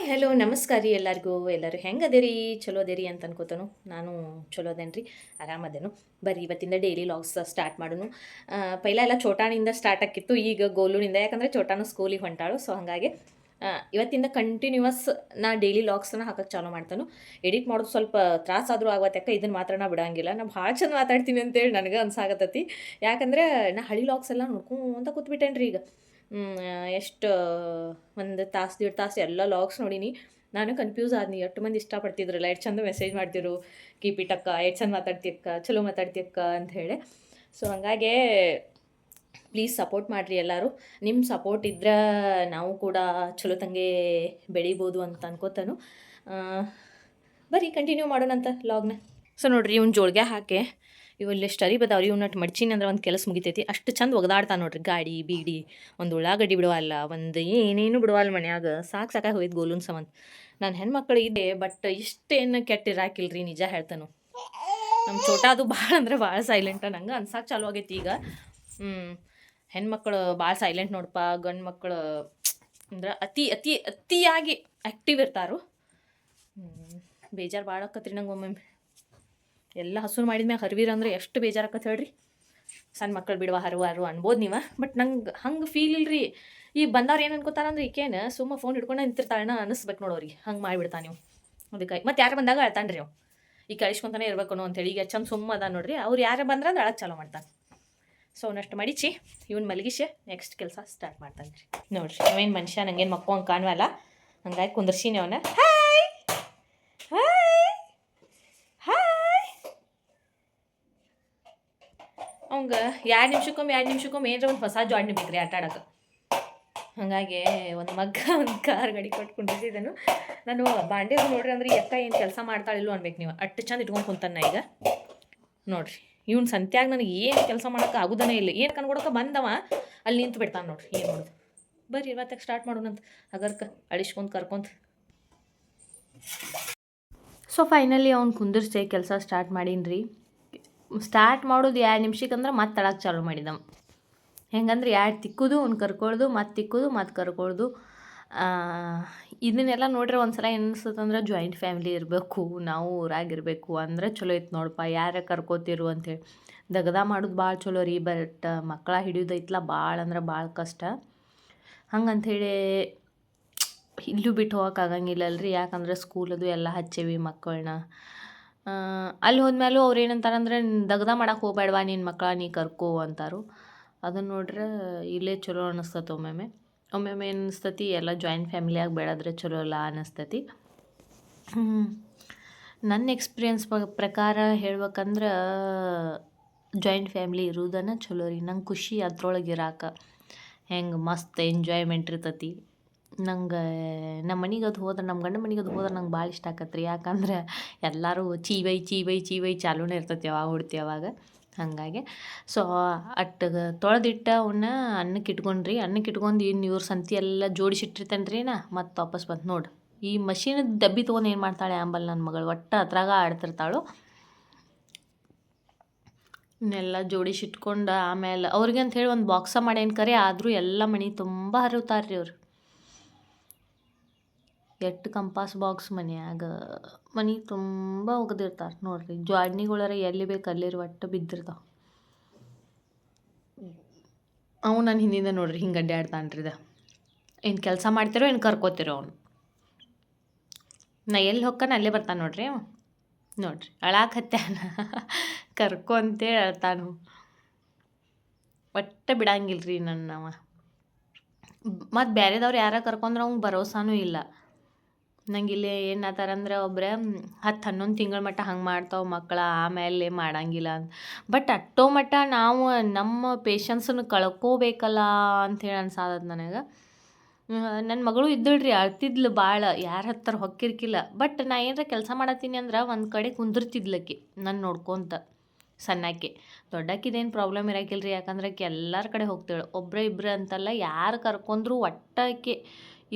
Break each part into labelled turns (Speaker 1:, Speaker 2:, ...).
Speaker 1: Hello ನಮಸ್ಕಾರ ರೀ ಎಲ್ಲರಿಗೂ. ಎಲ್ಲರೂ ಹೆಂಗದೇರಿ? ಚಲೋ ಅದೇರಿ ಅಂತ ಅನ್ಕೋತಾನು. ನಾನು ಚಲೋ ಅದೇನ್ರಿ, ಆರಾಮದೇನು. ಬರ್ರಿ ಇವತ್ತಿಂದ ಡೈಲಿ ಲಾಗ್ಸ್ ಸ್ಟಾರ್ಟ್ ಮಾಡೋನು. ಪೈಲ ಎಲ್ಲ ಚೋಟಾಣಿಂದ ಸ್ಟಾರ್ಟ್ ಆಕಿತ್ತು, ಈಗ ಗೋಲುನಿಂದ. ಯಾಕಂದರೆ ಚೋಟಾನು ಸ್ಕೂಲಿಗೆ ಹೊಂಟಾಳು. ಸೊ ಹಾಗಾಗಿ ಇವತ್ತಿಂದ ಕಂಟಿನ್ಯೂವಸ್ ನಾ ಡೈಲಿ ಲಾಗ್ಸನ್ನ ಹಾಕಕ್ಕೆ ಚಾಲೂ ಮಾಡ್ತಾನು. ಎಡಿಟ್ ಮಾಡೋದು ಸ್ವಲ್ಪ ತ್ರಾಸಾದರೂ ಆಗತ್ತಕ್ಕ, ಇದನ್ನು ಮಾತ್ರ ನಾ ಬಿಡಂಗಿಲ್ಲ. ನಾ ಭಾಳ ಚಂದ ಮಾತಾಡ್ತೀನಿ ಅಂತೇಳಿ ನನಗೆ ಅನ್ಸಾಗತ್ತತಿ. ಯಾಕಂದ್ರೆ ನಾ ಹಳಿ ಲಾಗ್ಸ್ ಎಲ್ಲ ನೋಡ್ಕೊಂತ ಕೂತ್ಬಿಟ್ಟೇನ್ರಿ ಈಗ. ಎಷ್ಟು ಒಂದು ತಾಸು 1.5 ತಾಸು ಎಲ್ಲ ಲಾಗ್ಸ್ ನೋಡೀನಿ. ನಾನು ಕನ್ಫ್ಯೂಸ್ ಆದ್ನಿ, ಎಷ್ಟು ಮಂದಿ ಇಷ್ಟಪಡ್ತಿದ್ರಲ್ಲ, ಎಷ್ಟು ಚಂದ ಮೆಸೇಜ್ ಮಾಡ್ತಿರು, ಕೀಪ್ ಇಟ್ ಅಕ್ಕ, ಎಷ್ಟು ಚಂದ ಮಾತಾಡ್ತಿ ಅಕ್ಕ, ಚಲೋ ಮಾತಾಡ್ತಿ ಅಕ್ಕ ಅಂತ ಹೇಳಿ. ಸೊ ಹಾಗಾಗಿ ಪ್ಲೀಸ್ ಸಪೋರ್ಟ್ ಮಾಡಿರಿ ಎಲ್ಲರೂ. ನಿಮ್ಮ ಸಪೋರ್ಟ್ ಇದ್ರೆ ನಾವು ಕೂಡ ಚಲೋ ತಂಗೆ ಬೆಳಿಬೋದು ಅಂತ ಅನ್ಕೋತಾನು. ಬರ್ರಿ ಕಂಟಿನ್ಯೂ ಮಾಡೋಣಂತ ಲಾಗ್ನ. ಸೊ ನೋಡ್ರಿ, ಇವ್ನು ಜೋಳಿಗೆ ಹಾಕಿ ಇವೆಲ್ಲ ಸ್ಟರಿ ಬದಾವ್ರಿ. ಇವ್ನಟ್ಟು ಮಡ್ಚೀನಿ ಅಂದ್ರೆ ಒಂದು ಕೆಲಸ ಮುಗಿತೈತಿ. ಅಷ್ಟು ಚಂದ ಒಗದಾಡ್ತಾನೆ ನೋಡ್ರಿ. ಗಾಡಿ ಬೀಡಿ ಒಂದು ಉಳ್ಳಾಗಡ್ಡಿ ಬಿಡುವಲ್ಲ, ಒಂದು ಏನೇನು ಬಿಡುವಲ್ಲ ಮನ್ಯಾಗ. ಸಾಕಾಗಿ ಹೋಯ್ತು ಗೋಲುನ್ ಸಂಬಂಧ. ನಾನು ಹೆಣ್ಮಕ್ಳು ಇದೆ, ಬಟ್ ಇಷ್ಟೇನು ಕೆಟ್ಟಿರಾಕಿಲ್ರಿ, ನಿಜ ಹೇಳ್ತಾನು. ನಮ್ಮ ಚೋಟಾದು ಭಾಳ ಅಂದ್ರೆ ಭಾಳ ಸೈಲೆಂಟ. ನಂಗೆ ಅನ್ಸಾಕ್ ಚಾಲು ಆಗೈತಿ ಈಗ. ಹೆಣ್ಮಕ್ಳು ಭಾಳ ಸೈಲೆಂಟ್ ನೋಡಪ್ಪ. ಗಂಡು ಮಕ್ಕಳು ಅಂದ್ರೆ ಅತಿಯಾಗಿ ಆ್ಯಕ್ಟಿವ್ ಇರ್ತಾರು. ಬೇಜಾರು ಭಾಳ ಆಕತ್ರಿ ನಂಗೆ ಒಮ್ಮೊಮ್ಮೆ. ಎಲ್ಲ ಹಸುರು ಮಾಡಿದ್ಮ್ಯಾಗ ಹರ್ವೀರ್ ಅಂದ್ರೆ ಎಷ್ಟು ಬೇಜಾರಾಕತ್ತೆ ಹೇಳ್ರಿ. ಸಣ್ಣ ಮಕ್ಕಳು ಬಿಡುವ ಹರವಾರು ಅನ್ಬೋದು ನೀವು, ಬಟ್ ನಂಗೆ ಹಂಗೆ ಫೀಲ್ ಇಲ್ರಿ. ಈಗ ಬಂದವ್ರು ಏನು ಅನ್ಕೋತಾರಂದ್ರೆ ಈಕೇನು ಸುಮ್ಮ ಫೋನ್ ಹಿಡ್ಕೊಂಡು ನಿಂತಿರ್ತಾಳನ್ನ ಅನಿಸ್ಬೇಕು ನೋಡೋರಿಗೆ. ಹಂಗೆ ಮಾಡಿಬಿಡ್ತಾನೆ ನೀವು. ಅದಕ್ಕೆ ಮತ್ತೆ ಯಾರು ಬಂದಾಗ ಅಳ್ತಾನೆ ರೀ ಅವು. ಈಗ ಕಳಿಸ್ಕೊಂತಾನೆ ಇರ್ಬೇಕು ಅಂತೇಳಿ. ಈಗ ಚಂದ ಸುಮ್ಮ ಅದ ನೋಡ್ರಿ. ಅವ್ರು ಯಾರೇ ಬಂದ್ರೆ ಅಂದ್ರೆ ಅಳಕ್ಕೆ ಚಾಲೋ ಮಾಡ್ತಾನೆ. ಸೊ ಅವನಷ್ಟು ಮಡಿಚಿ ಇವ್ನು ಮಲಗಿಸಿ ನೆಕ್ಸ್ಟ್ ಕೆಲಸ ಸ್ಟಾರ್ಟ್ ಮಾಡ್ತಾನೆ ರೀ. ನೋಡ್ರಿ, ಅವೇನು ಮನುಷ್ಯ ನಂಗೇನು ಮಕ್ಕಳು ಹಂಗೆ ಕಾಣುವಲ್ಲ. ಹಂಗಾಗಿ ಕುಂದರ್ಸಿನಿ ಅವನ. Hi hi hi. ಅವಂಗೆ 2 ನಿಮಿಷಕ್ಕೊಮ್ಮೆ ಏನರ ಒಂದು ಹೊಸ ಜಾಡ್ನಿ ಬೇಕ್ರಿ ಆಟ ಆಡೋಕೆ. ಹಾಗಾಗಿ ಒಂದು ಮಗ್ಗ ಒಂದು ಕಾರ್ ಗಾಡಿ ಕೊಟ್ಕೊಂಡಿದ್ದನು ನಾನು. ಬಾಂಡೆದು ನೋಡ್ರಿ ಅಂದ್ರೆ ಈ ಅಕ್ಕ ಏನು ಕೆಲಸ ಮಾಡ್ತಾಳಿಲ್ಲೋ ಅನ್ಬೇಕು ನೀವು. ಅಷ್ಟು ಚಂದ ಇಟ್ಕೊಂಡು ಕುಂತಾನ ಈಗ ನೋಡ್ರಿ. ಇವ್ನು ಸಂತ್ಯಾಗ ನನಗೆ ಏನು ಕೆಲಸ ಮಾಡೋಕೆ ಆಗುದನೇ ಇಲ್ಲ. ಏನು ಕನ್ಕೊಡೋಕೆ ಬಂದವ ಅಲ್ಲಿ ನಿಂತು ಬಿಡ್ತಾನೆ ನೋಡ್ರಿ. ಏನು ಮಾಡೋದು? ಬರ್ರಿ ಇವತ್ತಾಗ ಸ್ಟಾರ್ಟ್ ಮಾಡೋಣಂತ ಅಗರ್ಕ ಅಳಿಸ್ಕೊಂತ ಕರ್ಕೊಂತ. ಸೊ ಫೈನಲಿ ಅವ್ನು ಕುಂದಿರ್ಸಿ ಕೆಲಸ ಸ್ಟಾರ್ಟ್ ಮಾಡೀನಿ ರೀ. ಸ್ಟಾರ್ಟ್ ಮಾಡೋದು 2 ನಿಮಿಷಕ್ಕೆ ಅಂದ್ರೆ ಮತ್ತೆ ತಳಕ್ಕೆ ಚಾಲೂ ಮಾಡಿದವ. ಹೆಂಗಂದ್ರೆ 2 ತಿಕ್ಕೋದು, ಅವ್ನು ಕರ್ಕೊಳ್ದು, ಮತ್ತೆ ತಿಕ್ಕೋದು, ಮತ್ತೆ ಕರ್ಕೊಳ್ದು. ಇದನ್ನೆಲ್ಲ ನೋಡ್ರೆ ಒಂದು ಸಲ ಏನು ಅನ್ಸುತ್ತಂದ್ರೆ ಜಾಯಿಂಟ್ ಫ್ಯಾಮಿಲಿ ಇರಬೇಕು, ನಾವು ಊರಾಗಿರಬೇಕು ಅಂದ್ರೆ ಚಲೋ ಇತ್ತು ನೋಡಪ್ಪ. ಯಾರ ಕರ್ಕೋತಿರು ಅಂಥೇಳಿ. ದಗದ ಮಾಡೋದು ಭಾಳ ಚಲೋ ರೀ, ಬಟ್ ಮಕ್ಕಳ ಹಿಡಿಯೋದೈತ್ಲ ಭಾಳ ಅಂದ್ರೆ ಭಾಳ ಕಷ್ಟ. ಹಂಗಂಥೇಳಿ ಇಲ್ಲೂ ಬಿಟ್ಟು ಹೋಗೋಕ್ಕಾಗಂಗಿಲ್ಲಲ್ರಿ. ಯಾಕಂದ್ರೆ ಸ್ಕೂಲದು ಎಲ್ಲ ಹಚ್ಚೇವಿ ಮಕ್ಕಳನ್ನ. ಅಲ್ಲಿ ಹೋದ್ಮೇಲೂ ಅವ್ರು ಏನಂತಾರಂದ್ರೆ, ದಗದ ಮಾಡಕ್ಕೆ ಹೋಗ್ಬೇಡವಾ ನಿನ್ನ ಮಕ್ಕಳ, ನೀ ಕರ್ಕೋ ಅಂತಾರು. ಅದನ್ನು ನೋಡ್ರೆ ಇಲ್ಲೇ ಚಲೋ ಅನ್ನಿಸ್ತತಿ. ಒಮ್ಮೊಮ್ಮೆ ಏನು ಅನಿಸ್ತತಿ, ಎಲ್ಲ ಜಾಯಿಂಟ್ ಫ್ಯಾಮಿಲಿಯಾಗಿ ಬೆಳೆದ್ರೆ ಚಲೋ ಅಲ್ಲ ಅನ್ನಿಸ್ತತಿ. ನನ್ನ ಎಕ್ಸ್ಪೀರಿಯನ್ಸ್ ಪ್ರಕಾರ ಹೇಳ್ಬೇಕಂದ್ರೆ ಜಾಯಿಂಟ್ ಫ್ಯಾಮಿಲಿ ಇರೋದನ್ನು ಚಲೋ ರೀ. ನಂಗೆ ಖುಷಿ ಅದ್ರೊಳಗೆ ಇರಾಕ. ಹೆಂಗೆ ಮಸ್ತ್ ಎಂಜಾಯ್ಮೆಂಟ್ ಇರ್ತತಿ. ನಂಗೆ ನಮ್ಮ ಮನೆಗೆ ಅದು ಹೋದ್ರೆ, ನಮ್ಮ ಗಂಡ ಮನೆಗೆ ಅದು ಹೋದ್ರೆ ನಂಗೆ ಭಾಳ ಇಷ್ಟ ಆಕತ್ರಿ. ಯಾಕಂದ್ರೆ ಎಲ್ಲರೂ ಚೀವೈ ಚಾಲೂನೇ ಇರ್ತೈತಿ ಯಾವಾಗ ಹೊಡ್ತಿ ಅವಾಗ. ಹಾಗಾಗಿ ಸೊ ತೊಳೆದಿಟ್ಟ ಅವನ್ನ ಅನ್ನಕ್ಕೆ ಇಟ್ಕೊಂಡ್ರಿ. ಅನ್ನಕ್ಕೆ ಇಟ್ಕೊಂಡು ಇನ್ನು ಇವ್ರ ಸಂತಿ ಎಲ್ಲ ಜೋಡಿಸಿಟ್ಟಿರ್ತೇನೆ ರೀ. ಮತ್ತೆ ವಾಪಸ್ ಬಂತು ನೋಡಿ. ಈ ಮಷೀನ್ ಡಬ್ಬಿ ತೊಗೊಂಡು ಏನು ಮಾಡ್ತಾಳೆ ಆಂಬಲ್ ನನ್ನ ಮಗಳು, ಒಟ್ಟು ಅದ್ರಾಗ ಆಡ್ತಿರ್ತಾಳು. ಇವನ್ನೆಲ್ಲ ಜೋಡಿಸಿಟ್ಕೊಂಡು ಆಮೇಲೆ ಅವ್ರಿಗೆ ಅಂತ ಹೇಳಿ ಒಂದು ಬಾಕ್ಸ ಮಾಡೇನು ಕರೆ. ಆದರೂ ಎಲ್ಲ ಮನೆ ತುಂಬ ಹರಿವ್ತಾರೆ ರೀ ಅವ್ರು. ಎಷ್ಟು ಕಂಪಾಸ್ ಬಾಕ್ಸ್ ಮನ್ಯಾಗ ಮನೆ ತುಂಬ ಒಗ್ದಿರ್ತಾರೆ ನೋಡ್ರಿ. ಜಾಡ್ನಿಗಳರ ಎಲ್ಲಿ ಬೇಕು ಅಲ್ಲಿರು ಒಟ್ಟು ಬಿದ್ದಿರ್ತಾವೆ. ಅವು ನನ್ನ ಹಿಂದಿಂದ ನೋಡ್ರಿ ಹಿಂಗೆ ಅಡ್ಡಾಡ್ತಾನ್ರಿ. ಏನು ಕೆಲಸ ಮಾಡ್ತಿರೋ ಏನು ಕರ್ಕೋತಿರೋ ಅವನು. ನಾ ಎಲ್ಲಿ ಹೊಕ್ಕಾನ ಅಲ್ಲೇ ಬರ್ತಾನೆ ನೋಡ್ರಿ. ನೋಡ್ರಿ ಅಳಾಕತ್ಯಾನ ಕರ್ಕೊ ಅಂತೇಳಿ ಅಳ್ತಾನು. ಒಟ್ಟು ಬಿಡಂಗಿಲ್ರಿ ನನ್ನವ. ಮತ್ತು ಬೇರೆದವ್ರು ಯಾರ ಕರ್ಕೊಂಡ್ರೆ ಅವ್ಗೆ ಭರೋಸಾನೂ ಇಲ್ಲ. ನಂಗೆ ಇಲ್ಲಿ ಏನಾತಾರಂದ್ರೆ ಒಬ್ಬರೇ 10-11 ತಿಂಗಳ ಮಟ್ಟ ಹಂಗೆ ಮಾಡ್ತಾವೆ ಮಕ್ಕಳ, ಆಮೇಲೆ ಮಾಡಂಗಿಲ್ಲ ಅಂತ. ಬಟ್ ಅಷ್ಟೋ ಮಟ್ಟ ನಾವು ನಮ್ಮ ಪೇಷನ್ಸನ್ನು ಕಳ್ಕೋಬೇಕಲ್ಲ ಅಂಥೇಳಿ ಅನ್ಸಾದದು ನನಗೆ. ನನ್ನ ಮಗಳು ಇದ್ದಳ್ರಿ, ಅಳ್ತಿದ್ಲು ಭಾಳ. ಯಾರ ಹತ್ತಾರ ಹೊಕ್ಕಿರ್ಕಿಲ್ಲ. ಬಟ್ ನಾ ಏನಾರ ಕೆಲಸ ಮಾಡತ್ತೀನಿ ಅಂದ್ರೆ ಒಂದು ಕಡೆ ಕುಂದಿರ್ತಿದ್ಲಕ್ಕಿ ನಾನು ನೋಡ್ಕೊತ. ಸಣ್ಣಾಕಿ ದೊಡ್ಡಕ್ಕಿದೇನು ಪ್ರಾಬ್ಲಮ್ ಇರೋಕ್ಕಿಲ್ಲ ರೀ. ಯಾಕಂದ್ರೆ ಆಕೆ ಎಲ್ಲರ ಕಡೆ ಹೋಗ್ತಾಳೆ. ಒಬ್ಬರೇ ಇಬ್ಬರು ಅಂತಲ್ಲ, ಯಾರು ಕರ್ಕೊಂಡ್ರು ಒಟ್ಟಾಕಿ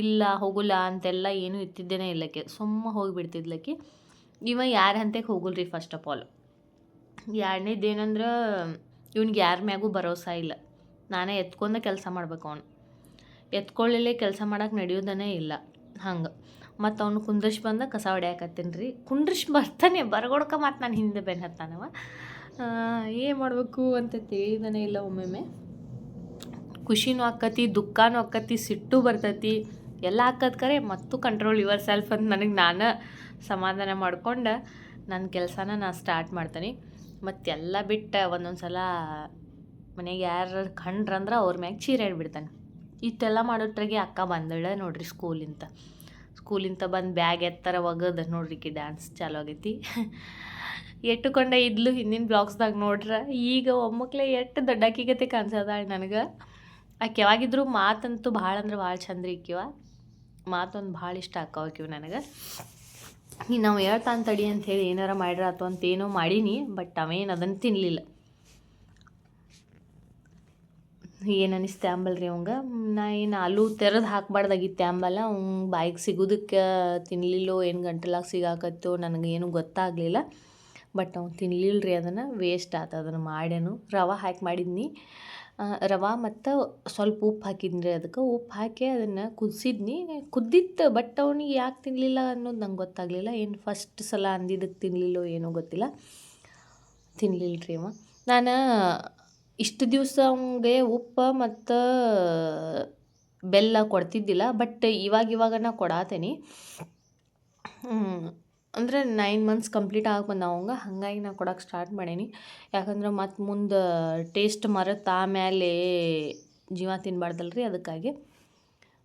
Speaker 1: ಇಲ್ಲ ಹೋಗಲ್ಲ ಅಂತೆಲ್ಲ ಏನೂ ಇತ್ತಿದ್ದೇನೆ ಇಲ್ಲಕ್ಕೆ. ಸುಮ್ಮ ಹೋಗಿಬಿಡ್ತಿದ್ಲಕ್ಕಿ. ಇವ ಯಾರ ಹಂತಕ್ಕೆ ಹೋಗಲ್ರಿ ಫಸ್ಟ್ ಆಫ್ ಆಲ್. ಎರಡನೇದೇನಂದ್ರೆ ಇವ್ನಿಗೆ ಯಾರ ಮ್ಯಾಗೂ ಭರೋಸಾ ಇಲ್ಲ. ನಾನೇ ಎತ್ಕೊಂಡ ಕೆಲಸ ಮಾಡ್ಬೇಕು. ಅವನು ಎತ್ಕೊಳ್ಳಲೇ ಕೆಲಸ ಮಾಡೋಕೆ ನಡೆಯೋದನೇ ಇಲ್ಲ. ಹಂಗೆ ಮತ್ತು ಅವ್ನು ಕುಂದ್ರಿಸಿ ಬಂದ ಕಸ ಹೊಡ್ಯಾಕತ್ತೀನಿ ರೀ. ಕುಂದ್ರಿಸಿ ಬರ್ತಾನೆ ಬರಗೊಡ್ಕ ಮತ್ತು ನಾನು ಹಿಂದೆ ಬೆನ್ನು ಹತ್ತಾನವ. ಏನು ಮಾಡಬೇಕು ಅಂತ ತಿಳಿದನೇ ಇಲ್ಲ. ಒಮ್ಮೊಮ್ಮೆ ಖುಷಿನೂ ಆಕ್ಕತಿ, ದುಃಖನೂ ಆಕ್ಕತಿ, ಸಿಟ್ಟು ಬರ್ತೈತಿ, ಎಲ್ಲ ಆಕ್ಕತ್ ಕರೆ ಮತ್ತು ಕಂಟ್ರೋಲ್ ಯುವರ್ ಸೆಲ್ಫ್ ಅಂತ ನನಗೆ ನಾನು ಸಮಾಧಾನ ಮಾಡ್ಕೊಂಡು ನನ್ನ ಕೆಲಸನ ನಾನು ಸ್ಟಾರ್ಟ್ ಮಾಡ್ತೀನಿ. ಮತ್ತೆಲ್ಲ ಬಿಟ್ಟು ಒಂದೊಂದು ಸಲ ಮನೆಗೆ ಯಾರು ಕಂಡ್ರಂದ್ರೆ ಅವ್ರ ಮ್ಯಾಗ ಚೀರಾಡ್ಬಿಡ್ತಾನೆ. ಇಷ್ಟೆಲ್ಲ ಮಾಡೋಟ್ರಾಗೆ ಅಕ್ಕ ಬಂದಳ ನೋಡ್ರಿ ಸ್ಕೂಲಿಂದ ಬಂದು ಬ್ಯಾಗ್ ಎತ್ತರ ಒಗದು ನೋಡ್ರಿ ಡ್ಯಾನ್ಸ್ ಚಾಲು ಆಗೈತಿ. ಎಟ್ಟುಕೊಂಡ ಇದ್ಲು ಹಿಂದಿನ ಬ್ಲಾಗ್ಸ್ದಾಗ ನೋಡ್ರೆ. ಈಗ ಒಮ್ಮಕ್ಲೆ ಎಷ್ಟು ದೊಡ್ಡಾಕಿಗತೆ ಕಾಣಿಸೋದಾಳೆ ನನಗೆ. ಆಕೆ ಯಾವಾಗಿದ್ರು ಮಾತಂತೂ ಭಾಳ ಅಂದ್ರೆ ಭಾಳ ಚಂದ ರೀ. ಮಾತೊಂದು ಭಾಳ ಇಷ್ಟ ಆಕ್ಕಿವ್ ನನಗೆ. ಈಗ ನಾವು ಹೇಳ್ತಾನೆ ತಡಿ ಅಂಥೇಳಿ ಏನಾರ ಮಾಡಿರಾತು ಅಂತ ಏನೋ ಮಾಡೀನಿ, ಬಟ್ ಅವೇನು ಅದನ್ನು ತಿನ್ನಲಿಲ್ಲ. ಏನು ಅನ್ನಿಸ್ತೆ ಅಂಬಲ್ರಿ ಅವಂಗೆ. ನಾ ಏನು ಆಲೂ ತೆರೆದು ಹಾಕ್ಬಾರ್ದಾಗಿತ್ತು ಅಂಬಲ್ಲ. ಅವ್ನು ಬಾಯಿಗೆ ಸಿಗೋದಕ್ಕೆ ತಿನ್ನಲಿಲ್ಲೋ ಏನು ಗಂಟಲಾಗ ಸಿಗಾಕತ್ತೋ ನನಗೇನು ಗೊತ್ತಾಗಲಿಲ್ಲ. ಬಟ್ ಅವ್ನು ತಿನ್ನಲಿಲ್ಲ ರೀ. ಅದನ್ನು ವೇಸ್ಟ್ ಆಯ್ತು. ಅದನ್ನು ಮಾಡ್ಯಾನು. ರವೆ ಹಾಕಿ ಮಾಡಿದ್ನಿ. ರವೆ ಮತ್ತು ಸ್ವಲ್ಪ ಉಪ್ಪು ಹಾಕಿದ್ನಿ ರೀ. ಅದಕ್ಕೆ ಉಪ್ಪು ಹಾಕಿ ಅದನ್ನು ಕುದ್ದಿತ್ತು. ಬಟ್ ಅವ್ನಿಗೆ ಯಾಕೆ ತಿನ್ನಲಿಲ್ಲ ಅನ್ನೋದು ನಂಗೆ ಗೊತ್ತಾಗಲಿಲ್ಲ. ಏನು ಫಸ್ಟ್ ಸಲ ಅಂದಿದ್ದಕ್ಕೆ ತಿನ್ನಲಿಲ್ಲೋ ಏನೋ ಗೊತ್ತಿಲ್ಲ, ತಿನ್ನಲಿಲ್ಲ ರೀ ಅವ. ನಾನು ಇಷ್ಟು ದಿವಸ ಅವನಿಗೆ ಉಪ್ಪು ಮತ್ತು ಬೆಲ್ಲ ಕೊಡ್ತಿದ್ದಿಲ್ಲ. ಬಟ್ ಇವಾಗ ನಾ ಕೊಡಾತೇನೆ. ಅಂದರೆ 9 months ಕಂಪ್ಲೀಟ್ ಆಗಿ ಬಂದ ಅವಂಗೆ. ಹಾಗಾಗಿ ನಾ ಕೊಡೋಕೆ ಸ್ಟಾರ್ಟ್ ಮಾಡೀನಿ. ಯಾಕಂದ್ರೆ ಮತ್ತು ಮುಂದೆ ಟೇಸ್ಟ್ ಮರೆತು ಆಮೇಲೆ ಜೀವ ತಿನ್ನಬಾರ್ದಲ್ಲ ರೀ. ಅದಕ್ಕಾಗಿ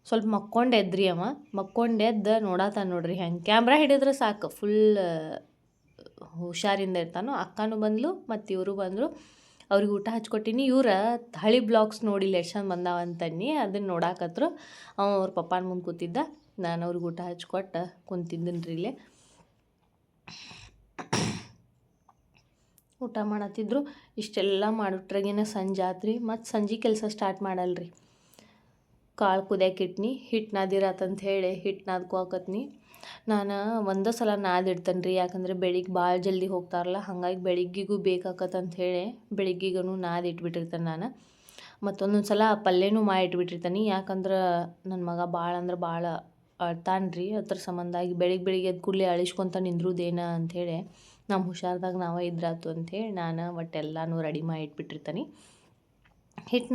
Speaker 1: ಸ್ವಲ್ಪ ಮಕ್ಕೊಂಡೆದ್ರಿ ಅವ. ಮಕ್ಕೊಂಡೆದ್ದು ನೋಡಾತಾನೆ ನೋಡ್ರಿ ಹೆಂಗೆ. ಕ್ಯಾಮ್ರಾ ಹಿಡಿದ್ರೆ ಸಾಕು ಫುಲ್ ಹುಷಾರಿಂದ ಇರ್ತಾನೋ. ಅಕ್ಕನೂ ಬಂದಳು ಮತ್ತು ಇವರು ಬಂದರು. ಅವ್ರಿಗೆ ಊಟ ಹಚ್ಕೊಟ್ಟಿನಿ. ಹಳಿ ಬ್ಲಾಗ್ಸ್ ನೋಡಿಲ್ಲ ಎಷ್ಟು ಚಂದ ಬಂದಾವಂತನ್ನಿ. ಅದನ್ನು ನೋಡಾಕತ್ರು. ಅವ್ರ ಪಪ್ಪನ ಮುಂದೆ ಕೂತಿದ್ದ. ನಾನು ಅವ್ರಿಗೆ ಊಟ ಹಚ್ಕೊಟ್ಟು ಕುಂತಿದ್ದೀನಿ ರೀ ಇಲ್ಲೇ. ಊಟ ಮಾಡತ್ತಿದ್ರು. ಇಷ್ಟೆಲ್ಲ ಮಾಡಿಟ್ರಾಗೇನೆ ಸಂಜೆ ಆತ್ರಿ. ಮತ್ತು ಸಂಜೆ ಕೆಲಸ ಸ್ಟಾರ್ಟ್ ಮಾಡಲ್ರಿ. ಕಾಳು ಕುದಿಯಕ್ಕೆ ಇಟ್ನಿ. ಹಿಟ್ಟು ನಾದಿರಾತಂತ ಹೇಳಿ ಹಿಟ್ಟು ನಾದ್ಕೋಕತ್ನಿ. ನಾನು ಒಂದೇ ಸಲ ನಾದಿಡ್ತೇನೆ ರೀ. ಯಾಕಂದರೆ ಬೆಳಿಗ್ಗೆ ಭಾಳ ಜಲ್ದಿ ಹೋಗ್ತಾರಲ್ಲ, ಹಾಗಾಗಿ ಬೆಳಿಗ್ಗೆಗೂ ಬೇಕಾಕತ್ತಂತ ಹೇಳಿ ಬೆಳಿಗ್ಗೆಗೂ ನಾದಿಟ್ಬಿಟ್ಟಿರ್ತೇನೆ ನಾನು. ಮತ್ತೊಂದೊಂದು ಸಲ ಪಲ್ಯನೂ ಮಾಡಿಟ್ಬಿಟ್ಟಿರ್ತೀನಿ. ಯಾಕಂದ್ರೆ ನನ್ನ ಮಗ ಭಾಳ ಅಂದ್ರೆ ಭಾಳ ಅಳ್ತಾನೆ ರೀ. ಅದ್ರ ಸಂಬಂಧಾಗಿ ಬೆಳಿಗ್ಗೆ ಎದ್ದು ಕೂಡಲೇ ಅಳಿಸ್ಕೊತ ನಿಂದ್ರುದೇನ ಅಂಥೇಳಿ ನಮ್ಮ ಹುಷಾರ್ದಾಗ ನಾವೇ ಇದ್ರಾತು ಅಂಥೇಳಿ ನಾನು ಒಟ್ಟೆಲ್ಲನೂ ರೆಡಿ ಮಾಡಿ ಇಟ್ಬಿಟ್ಟಿರ್ತೀನಿ. ಹಿಟ್ಟು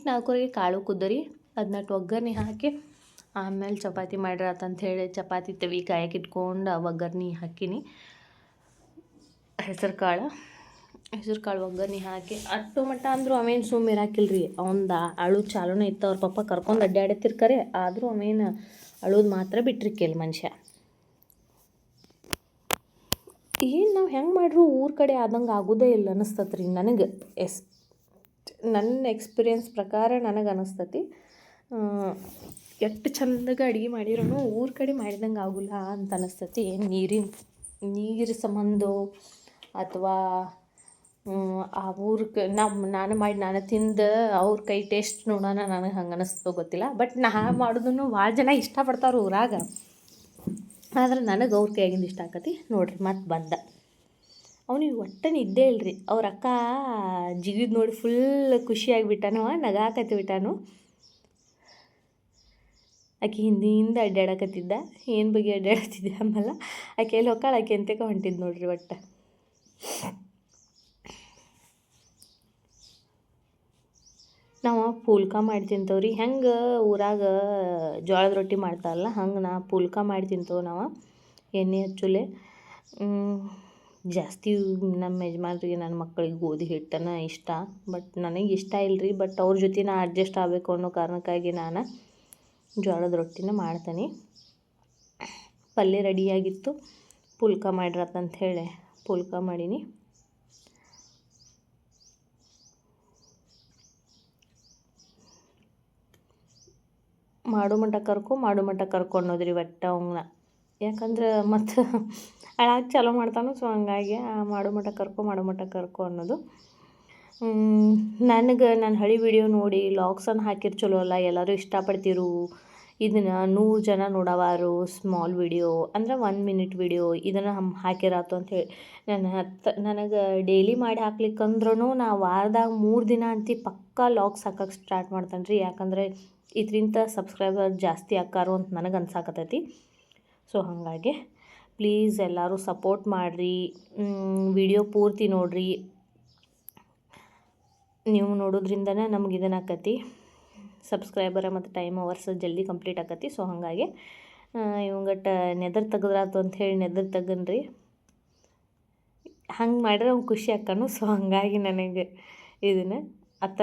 Speaker 1: ನಾದ್ಕೊರಿಗೆ ಕಾಳು ಕುದ್ದರಿ ಅದನ್ನ ಒಗ್ಗರಣೆ ಹಾಕಿ ಆಮೇಲೆ ಚಪಾತಿ ಮಾಡಿರಾತಂತ ಹೇಳಿ ಚಪಾತಿ ತವಿ ಕಾಯಕ್ಕೆ ಇಟ್ಕೊಂಡು ಒಗ್ಗರಣೆ ಹಾಕೀನಿ. ಹೆಸರು ಕಾಳು ಒಗ್ಗರಣೆ ಹಾಕಿ ಅಟ್ಟು ಮಟ್ಟ ಅಂದರೂ ಅವೇನು ಸುಮ್ಮನೆ ಇರಾಕಿಲ್ರಿ. ಅವಂದು ಅಳು ಚಾಲೂನೇ ಇತ್ತು. ಅವ್ರ ಪಪ್ಪ ಕರ್ಕೊಂಡು ಅಡ್ಡಾಡತ್ತಿರ್ಕರೆ. ಆದರೂ ಅವೇನು ಅಳೋದು ಮಾತ್ರ ಬಿಟ್ಟಿರ್ಕಿಲ್ಲ ಮನುಷ್ಯ. ಏನು ನಾವು ಹೆಂಗೆ ಮಾಡ್ರು ಊರ ಕಡೆ ಆದಂಗೆ ಆಗೋದೇ ಇಲ್ಲ ಅನ್ನಿಸ್ತತ್ರಿ ರೀ ನನಗೆ. ನನ್ನ ಎಕ್ಸ್ಪೀರಿಯನ್ಸ್ ಪ್ರಕಾರ ನನಗೆ ಅನ್ನಿಸ್ತತಿ. ಎಷ್ಟು ಚಂದಾಗ ಅಡುಗೆ ಮಾಡಿರೋನು ಊರ ಕಡೆ ಮಾಡಿದಂಗೆ ಆಗೋಲ್ಲ ಅಂತ ಅನ್ನಿಸ್ತತಿ. ಏನು ನೀರು ಸಂಬಂಧ ಅಥವಾ ಆ ಊರಿಗೆ ನಾನು ತಿಂದು ಅವ್ರ ಕೈ ಟೇಸ್ಟ್ ನೋಡೋಣ ನನಗೆ ಹಂಗೆ ಅನ್ನಿಸ್ತೋ ಗೊತ್ತಿಲ್ಲ. ಬಟ್ ನಾ ಮಾಡೋದನ್ನು ಭಾಳ ಜನ ಇಷ್ಟಪಡ್ತಾರೆ ಊರಾಗ. ಆದ್ರೆ ನನಗೆ ಅವ್ರ ಕೈಯಾಗಿಂದು ಇಷ್ಟ ಆಕತಿ ನೋಡ್ರಿ. ಮತ್ತು ಬಂದ ಅವನಿಗೆ ಒಟ್ಟು ನಿದ್ದೆ ಇಲ್ರಿ. ಅವ್ರ ಅಕ್ಕ ಜಿಗಿದು ನೋಡಿ ಫುಲ್ ಖುಷಿಯಾಗಿಬಿಟ್ಟಾನವ, ನಗಾಕತ್ತಿ ಬಿಟ್ಟಾನು. ಆಕೆ ಹಿಂದಿಂದ ಅಡ್ಡಾಡಕತ್ತಿದ್ದ. ಏನು ಬಗ್ಗೆ ಅಡ್ಡಾಡತ್ತಿದ್ದ ಆಮೇಲೆ ಆಕೆ ಎಲ್ಲಿ ಹೊಕ್ಕಾಳ ಆಕೆ ಎಂತಕ ಹೊಂಟಿದ್ದು ನೋಡ್ರಿ. ಒಟ್ಟು ನಾವು ಪೂಲ್ಕ ಮಾಡಿ ತಿಂತೇವ್ರಿ. ಹೆಂಗೆ ಊರಾಗ ಜೋಳದ ರೊಟ್ಟಿ ಮಾಡ್ತಾರಲ್ಲ ಹಂಗೆ ನಾ ಪೂಲ್ಕ ಮಾಡಿ ತಿಂತೇವೆ ನಾವು. ಎಣ್ಣೆ ಹಚ್ಚುಲೆ ಜಾಸ್ತಿ ನಮ್ಮ ಯಜಮಾನ್ರಿಗೆ ನನ್ನ ಮಕ್ಕಳಿಗೆ ಗೋಧಿ ಹಿಟ್ಟನ ಇಷ್ಟ. ಬಟ್ ನನಗೆ ಇಷ್ಟ ಇಲ್ಲರಿ. ಬಟ್ ಅವ್ರ ಜೊತೆ ನಾ ಅಡ್ಜಸ್ಟ್ ಆಗಬೇಕು ಅನ್ನೋ ಕಾರಣಕ್ಕಾಗಿ ನಾನು ಜೋಳದ ರೊಟ್ಟಿನ ಮಾಡ್ತೀನಿ. ಪಲ್ಯ ರೆಡಿಯಾಗಿತ್ತು. ಪೂಲ್ಕ ಮಾಡಿರತ್ತಂತ ಹೇಳಿ ಪೂಲ್ಕ ಮಾಡೀನಿ. ಮಾಡು ಮಟ್ಟ ಕರ್ಕೊ ಅನ್ನೋದ್ರಿ ಒಟ್ಟು ಅವನ್ನ. ಯಾಕಂದ್ರೆ ಮತ್ತು ಅಳಾಗ ಚಾಲೂ ಮಾಡ್ತಾನೆ. ಸೊ ಹಂಗಾಗಿ ಮಾಡು ಮಟ್ಟ ಕರ್ಕೊ ಅನ್ನೋದು. ನನ್ನ ಹಳೆ ವಿಡಿಯೋ ನೋಡಿ ಲಾಗ್ಸನ್ನು ಹಾಕಿರ್ ಚಲೋ ಅಲ್ಲ, ಎಲ್ಲರೂ ಇಷ್ಟಪಡ್ತಿರು. ಇದನ್ನು 100 ಜನ ನೋಡವಾರು. ಸ್ಮಾಲ್ ವಿಡಿಯೋ ಅಂದ್ರೆ 1 minute ವಿಡಿಯೋ ಇದನ್ನು ಹಾಕಿರಾತು ಅಂಥೇಳಿ ನನಗೆ ಡೈಲಿ ಮಾಡಿ ಹಾಕ್ಲಿಕ್ಕಂದ್ರೂ ನಾ ವಾರದಾಗ 3 ದಿನ ಪಕ್ಕಾ ಲಾಗ್ಸ್ ಹಾಕಕ್ಕೆ ಸ್ಟಾರ್ಟ್ ಮಾಡ್ತೇನೆ ರೀ. ಯಾಕಂದರೆ ಇದರಿಂದ ಸಬ್ಸ್ಕ್ರೈಬರ್ ಜಾಸ್ತಿ ಆಕಾರು ಅಂತ ನನಗೆ ಅನ್ಸಾಕತ್ತೈತಿ. ಸೊ ಹಾಗಾಗಿ ಪ್ಲೀಸ್ ಎಲ್ಲರೂ ಸಪೋರ್ಟ್ ಮಾಡಿರಿ, ವಿಡಿಯೋ ಪೂರ್ತಿ ನೋಡಿರಿ. ನೀವು ನೋಡೋದ್ರಿಂದನೇ ನಮ್ಗೆ ಇದನ್ನಾಕತಿ ಸಬ್ಸ್ಕ್ರೈಬರ ಮತ್ತು ಟೈಮ್ ಅವರ್ಸ್ ಜಲ್ದಿ ಕಂಪ್ಲೀಟ್ ಆಕತಿ. ಸೊ ಹಾಗಾಗಿ ಇವಂಗಟ್ಟ ನೆದರ್ ತೆಗೆದ್ರಾತು ಅಂಥೇಳಿ ನೆದರ್ ತೆಗನ್ರಿ. ಹಂಗೆ ಮಾಡಿದ್ರೆ ಅವ್ನು ಖುಷಿ ಆಕ್ಕನು. ಸೊ ಹಾಗಾಗಿ ನನಗೆ ಇದನ್ನು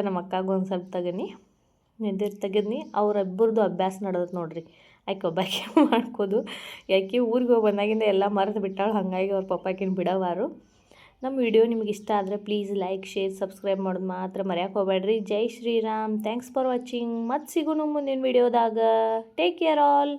Speaker 1: ನಮ್ಮ ಅಕ್ಕಾಗೂ ಒಂದು ಸ್ವಲ್ಪ ತಗನಿ ನೆದರ್ ತೆಗೆದ್ನಿ. ಅವರಿಬ್ಬರದು ಅಭ್ಯಾಸ ನಡೆದೈತೆ ನೋಡ್ರಿ. ಆಕೆ ಒಬ್ಬಾಕಿ ಮಾಡ್ಕೋದು, ಯಾಕೆ ಊರಿಗೆ ಹೋಗಿ ಬಂದಾಗಿಂದ ಎಲ್ಲ ಮರೆತು ಬಿಟ್ಟಾಳು. ಹಾಗಾಗಿ ಅವ್ರ ಪಪ್ಪಾಕಿನ ಬಿಡೋವಾರು. ನಮ್ಮ ವಿಡಿಯೋ ನಿಮ್ಗೆ ಇಷ್ಟ ಆದರೆ ಪ್ಲೀಸ್ ಲೈಕ್, ಶೇರ್, ಸಬ್ಸ್ಕ್ರೈಬ್ ಮಾಡೋದು ಮಾತ್ರ ಮರೆಯೋಕೆ ಹೋಗ್ಬೇಡ್ರಿ. ಜೈ ಶ್ರೀರಾಮ್. Thanks for watching. ಮತ್ತೆ ಸಿಗೋಣ ಮುಂದಿನ ವಿಡಿಯೋದಾಗ. Take care all.